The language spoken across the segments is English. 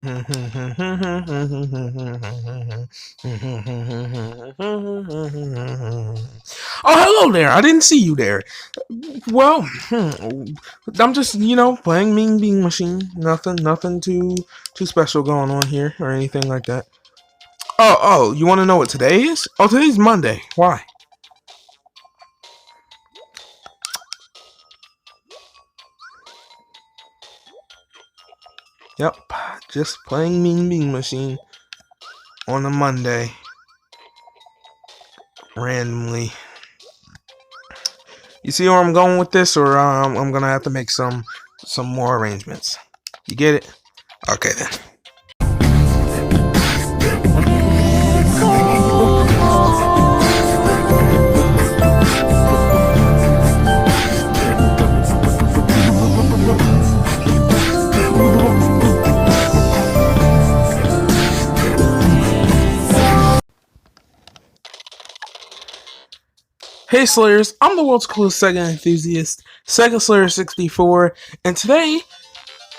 Oh, hello there. I didn't see you there. Well, I'm just, playing Mean Bean Machine. Nothing too special going on here or anything like that. Oh, you want to know what today is? Oh, today's Monday. Why? Yep, just playing Mean Bean Machine on a Monday randomly. You see where I'm going with this, or I'm gonna have to make some more arrangements. You get it? Okay then. Hey Slayers, I'm the world's coolest Sega enthusiast, Sega Slayer 64, and today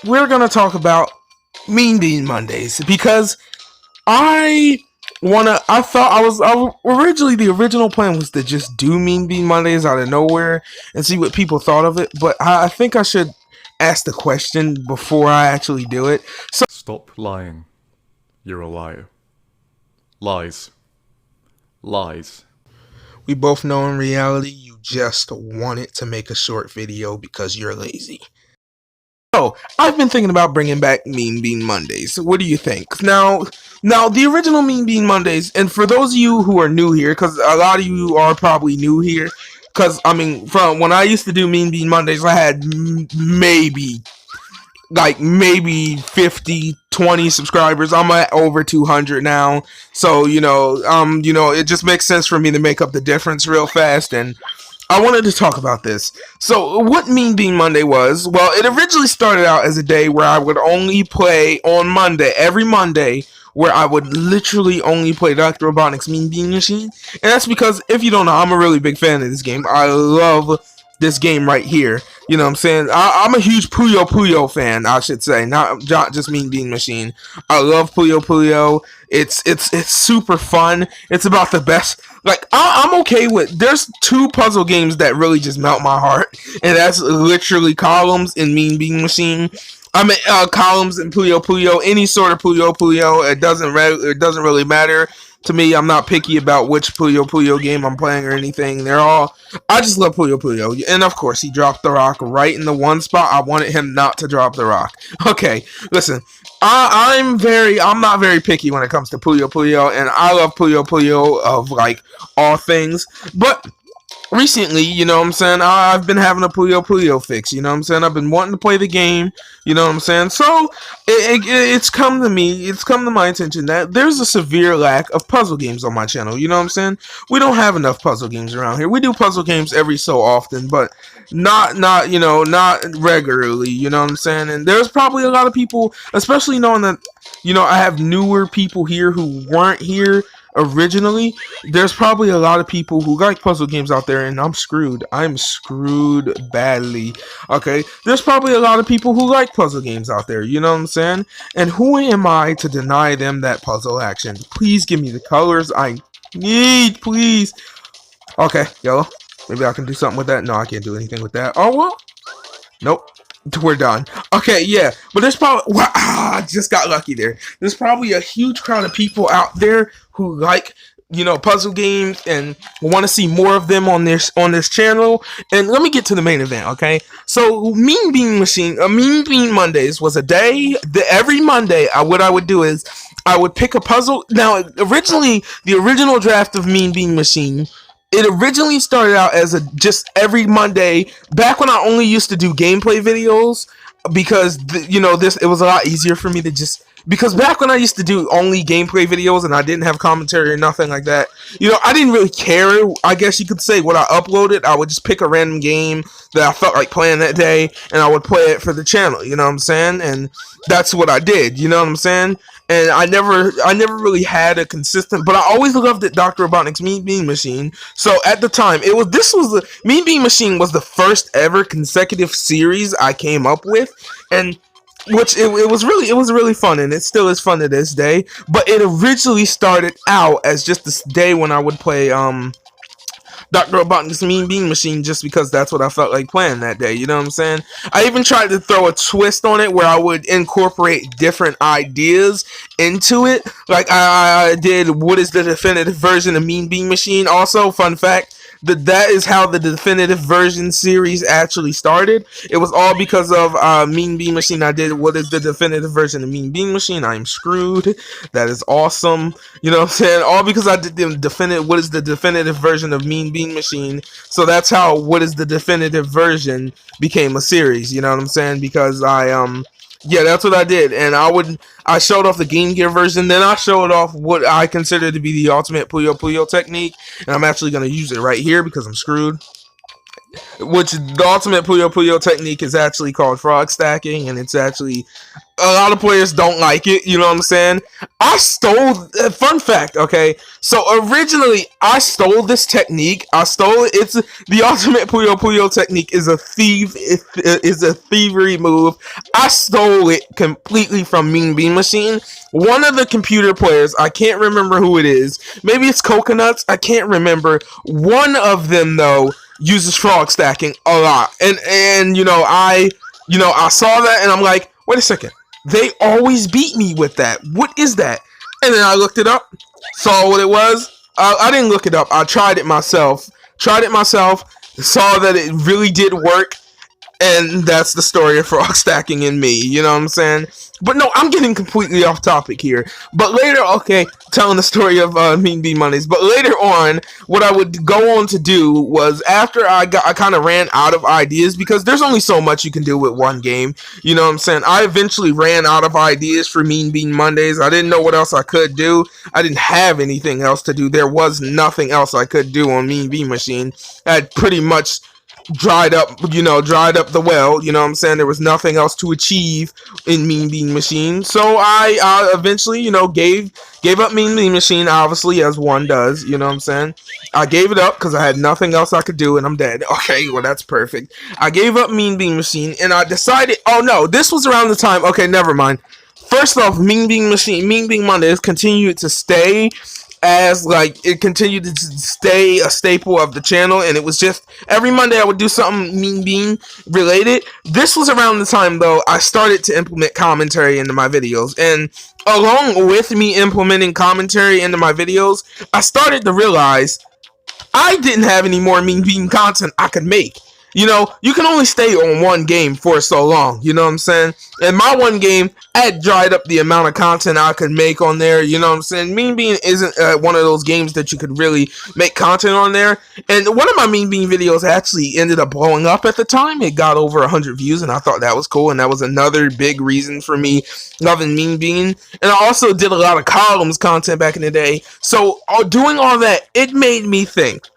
we're gonna talk about Mean Bean Mondays because I thought originally the original plan was to just do Mean Bean Mondays out of nowhere and see what people thought of it, but I think I should ask the question before I actually do it. So Stop lying. You're a liar. Lies. Lies. we both know in reality you just wanted to make a short video because you're lazy. So, I've been thinking about bringing back Mean Bean Mondays. What do you think? Now, the original Mean Bean Mondays, and for those of you who are new here, because a lot of you are probably new here, because, I mean, from when I used to do Mean Bean Mondays, I had maybe 50, 20 subscribers. I'm at over 200 now. So, it just makes sense for me to make up the difference real fast, and I wanted to talk about this. So, what Mean Bean Monday was, well, it originally started out as a day where I would only play on Monday, every Monday, where I would literally only play Dr. Robotnik's Mean Bean Machine. And that's because, if you don't know, I'm a really big fan of this game. I love this game right here. You know what I'm saying? I'm a huge Puyo Puyo fan, I should say, not just Mean Bean Machine. I love Puyo Puyo. It's super fun. It's about the best. Like I'm okay with. There's two puzzle games that really just melt my heart, and that's literally Columns and Mean Bean Machine. I mean, Columns and Puyo Puyo, any sort of Puyo Puyo. It doesn't really matter to me. I'm not picky about which Puyo Puyo game I'm playing or anything. They're all. I just love Puyo Puyo, and of course, he dropped the rock right in the one spot I wanted him not to drop the rock. Okay, listen. I'm not very picky when it comes to Puyo Puyo, and I love Puyo Puyo of like all things, but recently, you know what I'm saying, I've been having a Puyo Puyo fix, you know what I'm saying, I've been wanting to play the game, you know what I'm saying, so it's come to my attention that there's a severe lack of puzzle games on my channel, you know what I'm saying. We don't have enough puzzle games around here. We do puzzle games every so often, but not regularly, you know what I'm saying, and there's probably a lot of people, especially knowing that, I have newer people here who weren't here originally. There's probably a lot of people who like puzzle games out there, and I'm screwed. I'm screwed badly. Okay, there's probably a lot of people who like puzzle games out there, you know what I'm saying, and who am I to deny them that puzzle action? Please give me the colors I need, please. Okay, yellow. Maybe I can do something with that. No, I can't do anything with that. Oh well. Nope. We're done. Okay, yeah, but there's probably I just got lucky there. There's probably a huge crowd of people out there who like, puzzle games and want to see more of them on this channel. And let me get to the main event, okay? So Mean Bean Mondays was a day that every Monday what I would do is I would pick a puzzle. Now, originally the original draft of Mean Bean Machine, it originally started out as a just every Monday, back when I only used to do gameplay videos, because this, it was a lot easier for me to just, because back when I used to do only gameplay videos and I didn't have commentary or nothing like that, I didn't really care, I guess you could say, what I uploaded. I would just pick a random game that I felt like playing that day, and I would play it for the channel, you know what I'm saying? And that's what I did, you know what I'm saying? And I never really had a consistent, but I always loved it, Dr. Robotnik's Mean Bean Machine. So at the time, the Mean Bean Machine was the first ever consecutive series I came up with, and which it was really fun, and it still is fun to this day. But it originally started out as just this day when I would play Dr. Robotnik's Mean Bean Machine, just because that's what I felt like playing that day. You know what I'm saying? I even tried to throw a twist on it where I would incorporate different ideas into it. Like I did what is the definitive version of Mean Bean Machine. Also, fun fact, that is how the definitive version series actually started. It was all because of Mean Bean Machine. I did what is the definitive version of Mean Bean Machine. I'm screwed. That is awesome. You know what I'm saying? All because I did the definitive. What is the definitive version of Mean Bean Machine? So that's how what is the definitive version became a series. You know what I'm saying? Because yeah, that's what I did, and I showed off the Game Gear version, then I showed off what I consider to be the ultimate Puyo Puyo technique, and I'm actually going to use it right here because I'm screwed. Which the ultimate Puyo Puyo technique is actually called frog stacking, and it's actually a lot of players don't like it. You know what I'm saying? I stole. Fun fact, okay. So originally, I stole this technique. I stole it. It's the ultimate Puyo Puyo technique is a thievery move. I stole it completely from Mean Bean Machine. One of the computer players, I can't remember who it is. Maybe it's Coconuts. I can't remember. One of them though uses frog stacking a lot, and I saw that and I'm like, wait a second, they always beat me with that. What is that? And then I looked it up, saw what it was. I didn't look it up. I tried it myself. Saw that it really did work. And that's the story of frog stacking in me, you know what I'm saying? But no, I'm getting completely off topic here. But later, okay, telling the story of Mean Bean Mondays. But later on, what I would go on to do was after I kind of ran out of ideas, because there's only so much you can do with one game, you know what I'm saying? I eventually ran out of ideas for Mean Bean Mondays. I didn't know what else I could do. I didn't have anything else to do. There was nothing else I could do on Mean Bean Machine. I had pretty much dried up the well, you know what I'm saying? There was nothing else to achieve in Mean Bean Machine, so I eventually, gave up Mean Bean Machine, obviously, as one does, you know what I'm saying? I gave it up because I had nothing else I could do, and I'm dead. Okay, well, that's perfect. I gave up Mean Bean Machine, and I decided, oh no, this was around the time, okay, never mind. First off, Mean Bean Mondays continued to stay as it continued to stay a staple of the channel, and it was just every Monday I would do something Mean Bean related. This was around the time though I started to implement commentary into my videos, and along with me implementing commentary into my videos, I started to realize I didn't have any more Mean Bean content I could make. You can only stay on one game for so long, you know what I'm saying? And my one game, I had dried up the amount of content I could make on there, you know what I'm saying? Mean Bean isn't one of those games that you could really make content on there. And one of my Mean Bean videos actually ended up blowing up at the time. It got over 100 views, and I thought that was cool, and that was another big reason for me loving Mean Bean. And I also did a lot of columns content back in the day. So doing all that, it made me think,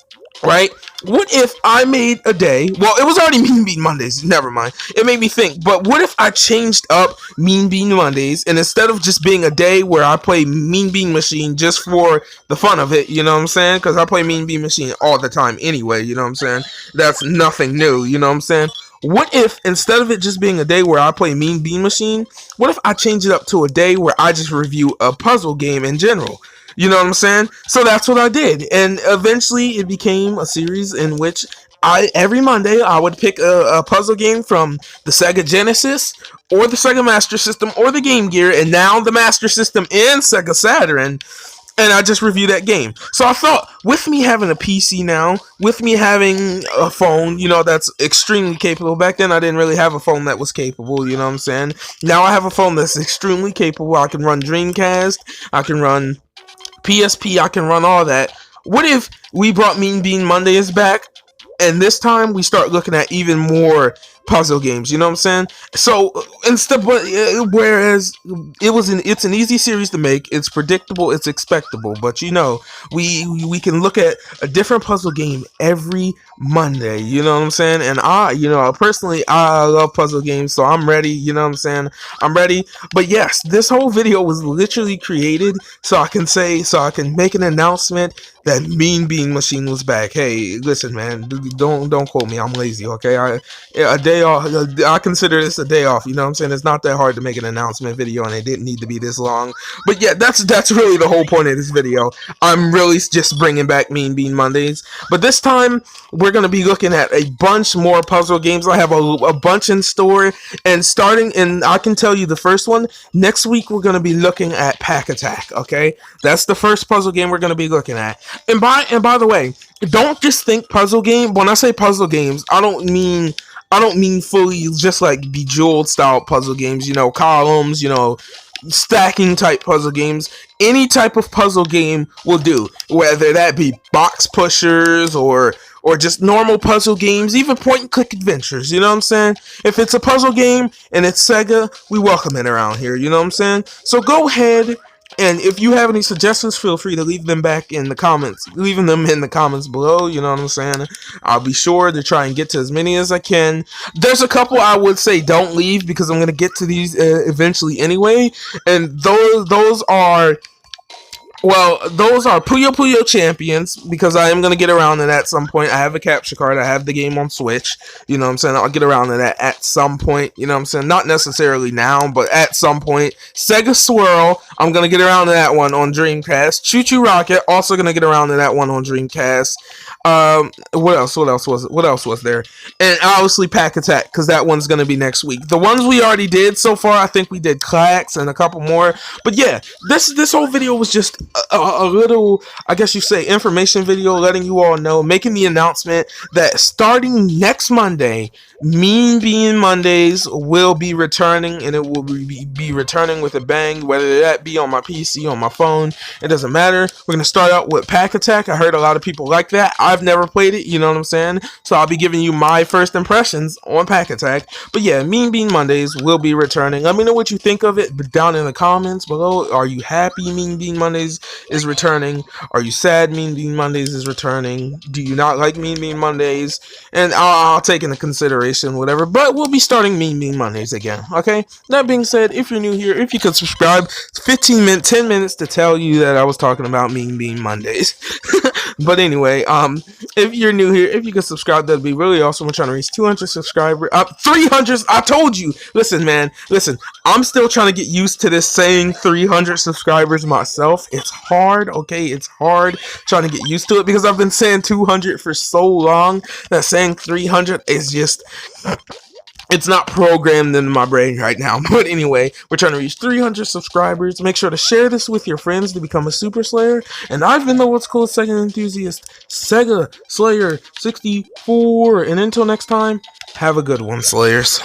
right? What if I made a day? Well, it was already Mean Bean Mondays. Never mind. It made me think. But what if I changed up Mean Bean Mondays, and instead of just being a day where I play Mean Bean Machine just for the fun of it, you know what I'm saying? Because I play Mean Bean Machine all the time anyway, you know what I'm saying? That's nothing new, you know what I'm saying? What if, instead of it just being a day where I play Mean Bean Machine, what if I change it up to a day where I just review a puzzle game in general? You know what I'm saying? So that's what I did. And eventually it became a series in which every Monday I would pick a puzzle game from the Sega Genesis or the Sega Master System or the Game Gear, and now the Master System and Sega Saturn, and I just review that game. So I thought, with me having a PC now, with me having a phone, that's extremely capable. Back then I didn't really have a phone that was capable, you know what I'm saying? Now I have a phone that's extremely capable. I can run Dreamcast, I can run PSP, I can run all that. What if we brought Mean Bean Mondays back, and this time we start looking at even more puzzle games, you know what I'm saying? So whereas it's an easy series to make, it's predictable, it's expectable, but we can look at a different puzzle game every Monday, you know what I'm saying? And personally I love puzzle games, so I'm ready, you know what I'm saying? I'm ready. But yes, this whole video was literally created so I can make an announcement that Mean Bean Machine was back. Hey, listen, man, don't quote me, I'm lazy, okay? A day day off. I consider this a day off. You know what I'm saying? It's not that hard to make an announcement video, and it didn't need to be this long. But yeah, that's really the whole point of this video. I'm really just bringing back Mean Bean Mondays. But this time, we're going to be looking at a bunch more puzzle games. I have a bunch in store. And starting in, I can tell you the first one, next week we're going to be looking at Pack Attack, okay? That's the first puzzle game we're going to be looking at. And by the way, don't just think puzzle game. When I say puzzle games, I don't mean fully just like Bejeweled style puzzle games, you know, columns, you know, stacking type puzzle games. Any type of puzzle game will do, whether that be box pushers or just normal puzzle games, even point and click adventures. You know what I'm saying? If it's a puzzle game and it's Sega, we welcome it around here. You know what I'm saying? So go ahead, and if you have any suggestions, feel free to leave them back in the comments. Leaving them in the comments below, you know what I'm saying? I'll be sure to try and get to as many as I can. There's a couple I would say don't leave, because I'm going to get to these eventually anyway. And those are... Well, those are Puyo Puyo Champions, because I am going to get around to that at some point. I have a capture card. I have the game on Switch. You know what I'm saying? I'll get around to that at some point. You know what I'm saying? Not necessarily now, but at some point. Sega Swirl, I'm going to get around to that one on Dreamcast. Choo Choo Rocket, also going to get around to that one on Dreamcast. What else was there? And obviously Pack Attack, because that one's going to be next week. The ones we already did so far, I think we did Clax and a couple more. But yeah, this whole video was just a little, I guess you say, information video, letting you all know, making the announcement that starting next Monday, Mean Bean Mondays will be returning, and it will be returning with a bang, whether that be on my PC, on my phone, it doesn't matter. We're going to start out with Pack Attack. I heard a lot of people like that. I've never played it, you know what I'm saying? So I'll be giving you my first impressions on Pack Attack. But yeah, Mean Bean Mondays will be returning. Let me know what you think of it down in the comments below. Are you happy Mean Bean Mondays is returning? Are you sad Mean Bean Mondays is returning? Do you not like Mean Bean Mondays? And I'll take into consideration whatever, but we'll be starting Mean Bean Mondays again, okay? That being said, if you're new here, if you could subscribe, 10 minutes to tell you that I was talking about Mean Bean Mondays. But anyway, if you're new here, if you could subscribe, that'd be really awesome. We're trying to reach 200 subscribers, 300. I told you. Listen, man, listen. I'm still trying to get used to this saying 300 subscribers myself. It's hard, okay? It's hard trying to get used to it, because I've been saying 200 for so long that saying 300 is just... It's not programmed into my brain right now. But anyway, we're trying to reach 300 subscribers. Make sure to share this with your friends to become a Super Slayer. And I've been the What's Cool Sega enthusiast, Sega Slayer 64. And until next time, have a good one, Slayers.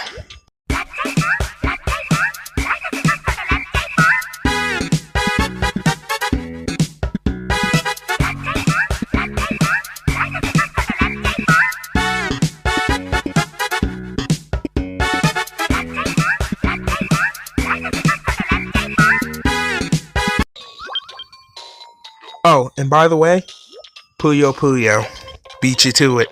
Oh, and by the way, Puyo Puyo. Beat you to it.